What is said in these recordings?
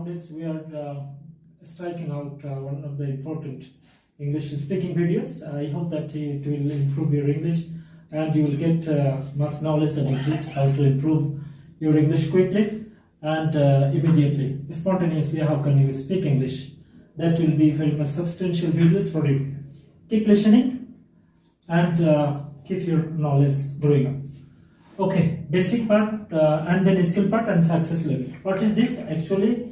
nowadays we are striking out one of the important English speaking videos. I hope that it will improve your English and you will get much knowledge about it, how to improve your English quickly and immediately, spontaneously. How can you speak English? That will be very much substantial videos for you. Keep listening and keep your knowledge growing up. Okay, basic part and then skill part and success level. What is this? Actually,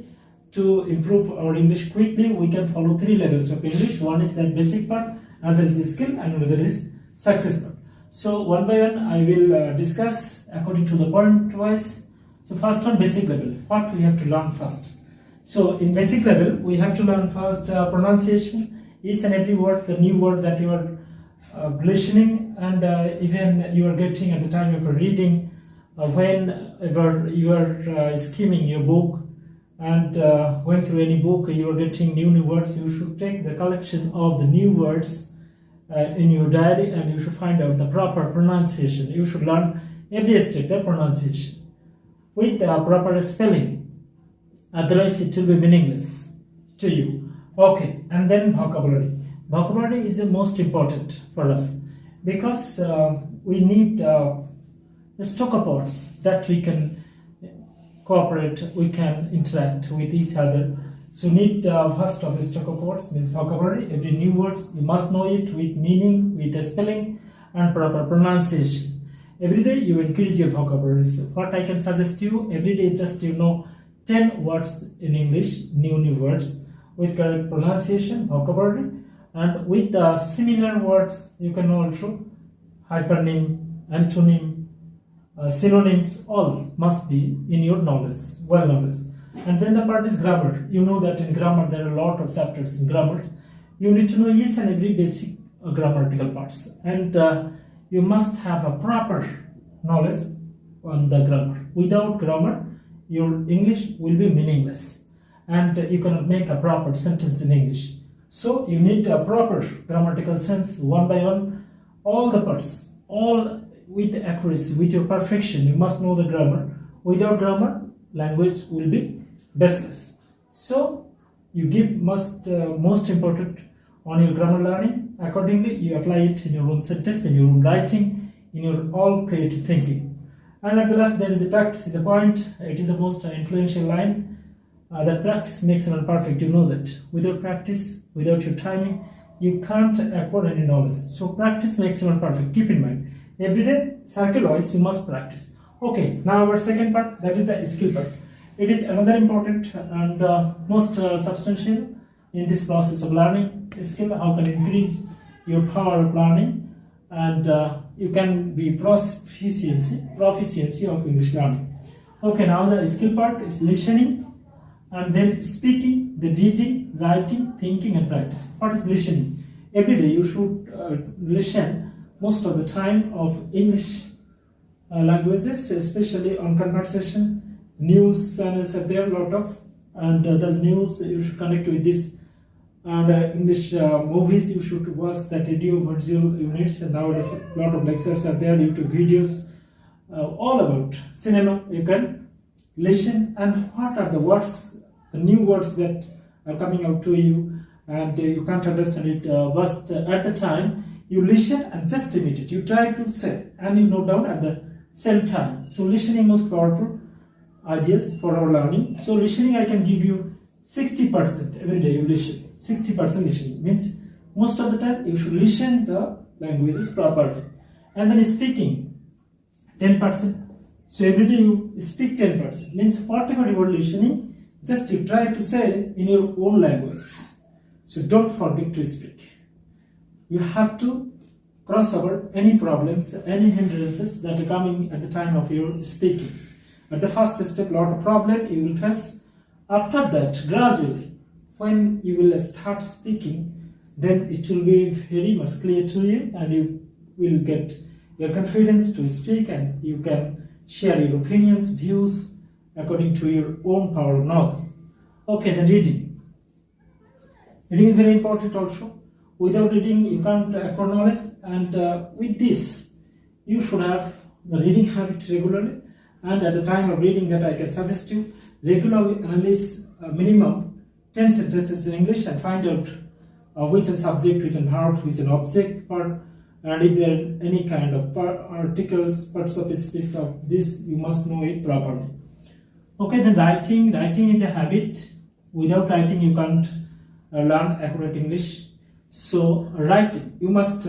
to improve our English quickly, we can follow 3 levels of English. One is that basic part, another is skill, and another is success part. So one by one, I will discuss according to the point wise. So first on basic level, what we have to learn first. So in basic level, we have to learn first pronunciation, each and every word, the new word that you are listening, and even you are getting at the time of reading, whenever you are skimming your book and going through any book, you are getting new words. You should take the collection of the new words in your diary, and you should find out the proper pronunciation. You should learn every step the pronunciation with the proper spelling, otherwise it will be meaningless to you. Okay, and then vocabulary. Vocabulary is the most important for us because we need a stock of words that we can cooperate, we can interact with each other. So need first of a stock of words means vocabulary. Every new words you must know it with meaning, with the spelling and proper pronunciation. Every day you increase your vocabulary. So what I can suggest you, every day just 10 words in English, new words with correct pronunciation, vocabulary, and with the similar words you can also hypernym, antonym, synonyms, all must be in your knowledge, well knowledge. And then the part is grammar. You know that in grammar there are a lot of chapters in grammar. You need to know each and every basic grammatical parts, and you must have a proper knowledge on the grammar. Without grammar, your English will be meaningless and you cannot make a proper sentence in English. So you need a proper grammatical sense, one by one, all the parts, all with accuracy, with your perfection. You must know the grammar. Without grammar, language will be baseless. So you give most important on your grammar learning. Accordingly, you apply it in your own sentence, in your own writing, in your all creative thinking. And at the last, there is a practice is a point. It is the most influential line. That practice makes one perfect. You know that without practice, without your timing, you can't acquire any knowledge. So practice makes one perfect. Keep in mind, every day, circle-wise, you must practice. Okay, now our second part, that is the skill part. It is another important and most substantial in this process of learning skill. How can you increase your power of learning, and you can be proficiency of English learning. Okay, now the skill part is listening, and then speaking, the reading, writing, thinking, and practice. What is listening? Every day you should listen most of the time of English languages, especially on conversation. News channels are there, a lot of, and those news you should connect with this. And English movies, you should watch that radio virtual units, and nowadays a lot of lectures are there, YouTube videos, all about cinema. You can listen, and what are the words, the new words that are coming out to you, and you can't understand it, but at the time you listen and just imitate. You try to say and you note down at the same time. So listening most powerful ideas for our learning. So listening, I can give you 60% every day you listen. 60% listening means most of the time you should listen the languages properly. And then speaking 10%. So every day you speak 10%. Means whatever you are listening, just you try to say in your own language. So don't forget to speak. You have to cross over any problems, any hindrances that are coming at the time of your speaking. At the first step, a lot of problem you will face. After that, gradually, when you will start speaking, then it will be very much clear to you, and you will get your confidence to speak, and you can share your opinions, views according to your own power of knowledge. Okay, then reading. Reading is very important also. Without reading, you can't acquire knowledge, and with this, you should have the reading habit regularly. And at the time of reading, that I can suggest you regularly analyze minimum 10 sentences in English and find out which is subject, which is verb, which is an object part, and if there are any kind of articles, parts of speech of this, you must know it properly. Okay, then writing is a habit. Without writing you can't learn accurate English. So writing, you must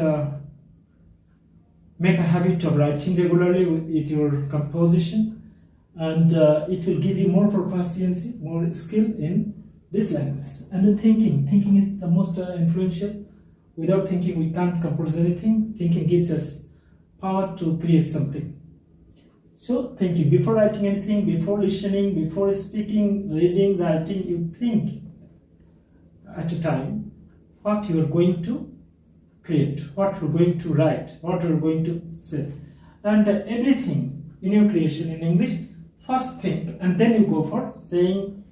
make a habit of writing regularly with your composition, and it will give you more proficiency, more skill in this language. And then thinking is the most influential. Without thinking we can't compose anything. Thinking gives us power to create something. So thinking, before writing anything, before listening, before speaking, reading, writing, you think at a time what you are going to create, what you are going to write, what you are going to say. And everything in your creation in English, first think and then you go for saying,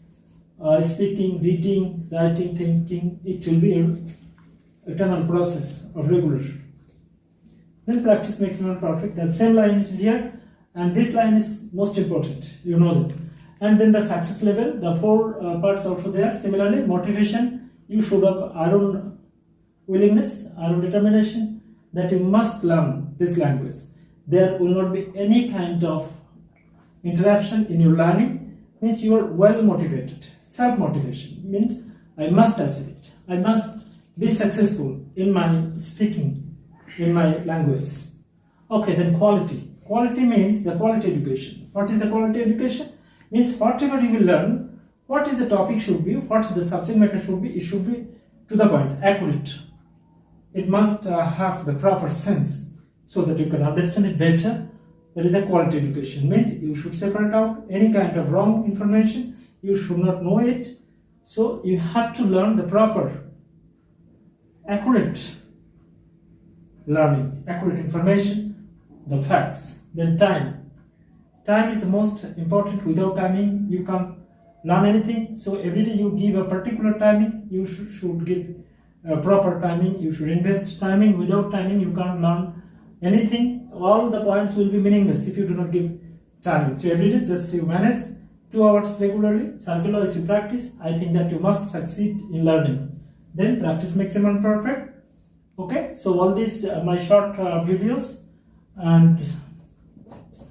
speaking, reading, writing, thinking. It will be an eternal process of regular. Then practice makes man perfect. That same line is here, and this line is most important, you know that. And then the success level, the four parts also there. Similarly, motivation, you should have iron willingness, iron determination that you must learn this language. There will not be any kind of interruption in your learning. Means you are well motivated. Self-motivation means I must achieve it. I must be successful in my speaking, in my language. Okay, then quality. Quality means the quality education. What is the quality education? Means whatever you will learn, what is the topic should be, what is the subject matter should be, it should be to the point, accurate. It must have the proper sense so that you can understand it better. That is the quality education. Means you should separate out any kind of wrong information. You should not know it. So you have to learn the proper, accurate learning, accurate information, the facts. Then time. Time is the most important. Without timing, you can't learn anything. So every day you give a particular timing. You should give a proper timing. You should invest timing. Without timing, you can't learn anything. All the points will be meaningless if you do not give timing. So every day, just you manage 2 hours regularly. Circular as you practice, I think that you must succeed in learning. Then practice makes a man perfect. Okay, so all these my short videos, and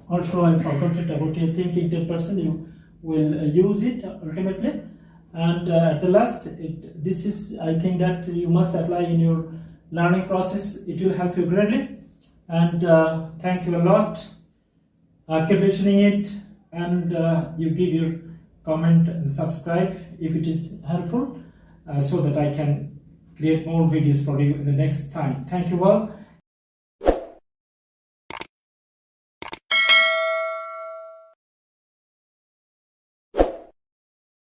also I forgot it about your thinking 10%. You will use it ultimately. And at the last, this is, I think that you must apply in your learning process. It will help you greatly. And thank you a lot. Keep listening it, and you give your comment and subscribe if it is helpful, so that I can create more videos for you in the next time. Thank you all.